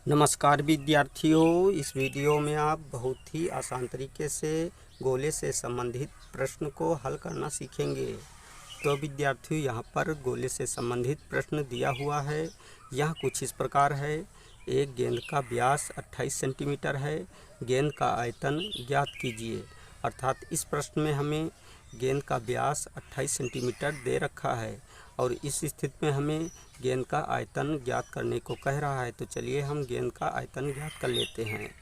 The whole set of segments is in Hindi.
नमस्कार विद्यार्थियों, इस वीडियो में आप बहुत ही आसान तरीके से गोले से संबंधित प्रश्न को हल करना सीखेंगे। तो विद्यार्थियों, यहाँ पर गोले से संबंधित प्रश्न दिया हुआ है। यह कुछ इस प्रकार है। एक गेंद का व्यास 28 सेंटीमीटर है। गेंद का आयतन ज्ञात कीजिए। अर्थात इस प्रश्न में हमें गेंद का व्यास 28 सेंटीमीटर दे रखा है और इस स्थिति में हमें गेंद का आयतन ज्ञात करने को कह रहा है। तो चलिए हम गेंद का आयतन ज्ञात कर लेते हैं।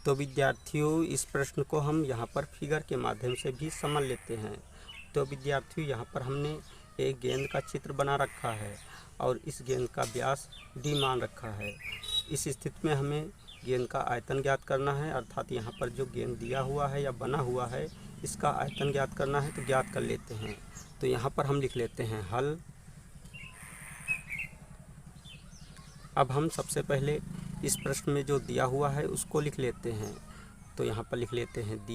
तो विद्यार्थियों, इस प्रश्न को हम यहाँ पर फिगर के माध्यम से भी समझ लेते हैं। तो विद्यार्थियों, यहाँ पर हमने एक गेंद का चित्र बना रखा है और इस गेंद का व्यास d मान रखा है। इस स्थिति में हमें गेंद का आयतन ज्ञात करना है। अर्थात यहाँ पर जो गेंद दिया हुआ है या बना हुआ है, इसका आयतन ज्ञात करना है। तो ज्ञात कर लेते हैं। तो यहाँ पर हम लिख लेते हैं हल। अब हम सबसे पहले इस प्रश्न में जो दिया हुआ है उसको लिख लेते हैं। तो यहाँ पर लिख लेते हैं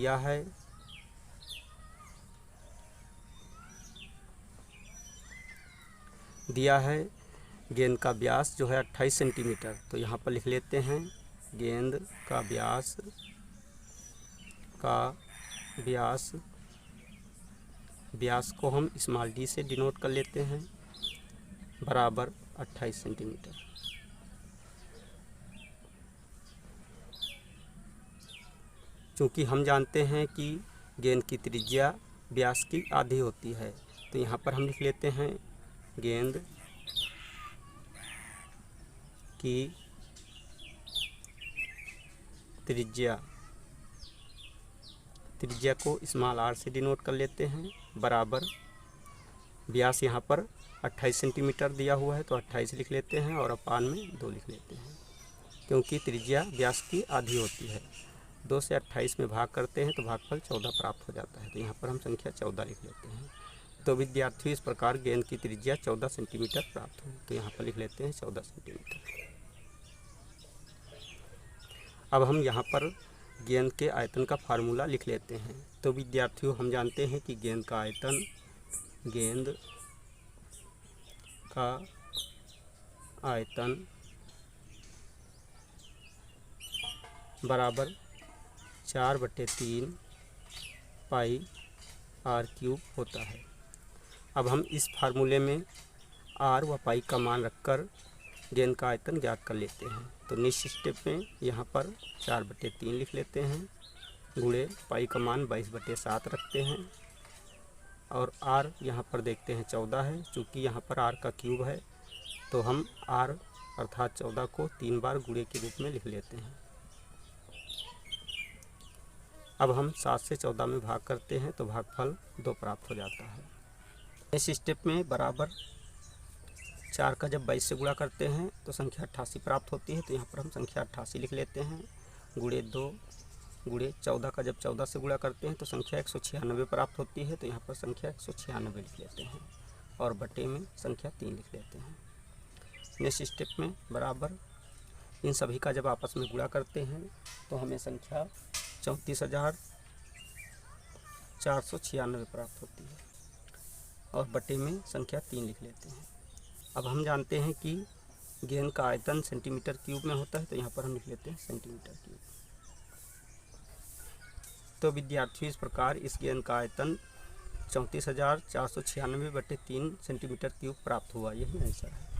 दिया है गेंद का व्यास जो है 28 सेंटीमीटर। तो यहाँ पर लिख लेते हैं गेंद का व्यास को हम स्मॉल d से डिनोट कर लेते हैं, बराबर 28 सेंटीमीटर। चूँकि हम जानते हैं कि गेंद की त्रिज्या व्यास की आधी होती है, तो यहाँ पर हम लिख लेते हैं गेंद की त्रिज्या को स्मॉल r से डिनोट कर लेते हैं, बराबर व्यास यहाँ पर 28 सेंटीमीटर दिया हुआ है तो 28 लिख लेते हैं और अपान में 2 लिख लेते हैं, क्योंकि त्रिज्या व्यास की आधी होती है। 2 से 28 में भाग करते हैं तो भागफल 14 प्राप्त हो जाता है। तो यहाँ पर हम संख्या 14 लिख लेते हैं। तो विद्यार्थियों, इस प्रकार गेंद की त्रिज्या 14 सेंटीमीटर प्राप्त हुई। तो यहाँ पर लिख लेते हैं 14 सेंटीमीटर। अब हम यहाँ पर गेंद के आयतन का फार्मूला लिख लेते हैं। तो विद्यार्थियों, हम जानते हैं कि गेंद का आयतन बराबर 4/3 पाई r³ होता है। अब हम इस फार्मूले में r व पाई का मान रखकर गेंद का आयतन ज्ञात कर लेते हैं। तो नेक्स्ट स्टेप में यहाँ पर 4/3 लिख लेते हैं, गुणे पाई का मान 22/7 रखते हैं और r यहाँ पर देखते हैं 14 है। चूँकि यहाँ पर r का क्यूब है तो हम r अर्थात 14 को 3 बार गुणे के रूप में लिख लेते हैं। अब हम 7 से 14 में भाग करते हैं तो भागफल 2 प्राप्त हो जाता है। इस स्टेप में बराबर 4 का जब 22 से गुणा करते हैं तो संख्या 88 प्राप्त होती है। तो यहाँ पर हम संख्या 88 लिख लेते हैं, गुणे 2 गुणे 14 का जब 14 से गुणा करते हैं तो संख्या 196 प्राप्त होती है। तो यहाँ पर संख्या 196 लिख लेते हैं और बटे में संख्या 3 लिख लेते हैं। नेक्स्ट स्टेप में बराबर इन सभी का जब आपस में गुणा करते हैं तो हमें संख्या 34,496 प्राप्त होती है और बटे में संख्या 3 लिख लेते हैं। अब हम जानते हैं कि गेंद का आयतन सेंटीमीटर क्यूब में होता है, तो यहाँ पर हम लिख लेते हैं सेंटीमीटर क्यूब। तो विद्यार्थियों, इस प्रकार इस गेंद का आयतन 34,496/3 सेंटीमीटर क्यूब प्राप्त हुआ। यही आंसर है।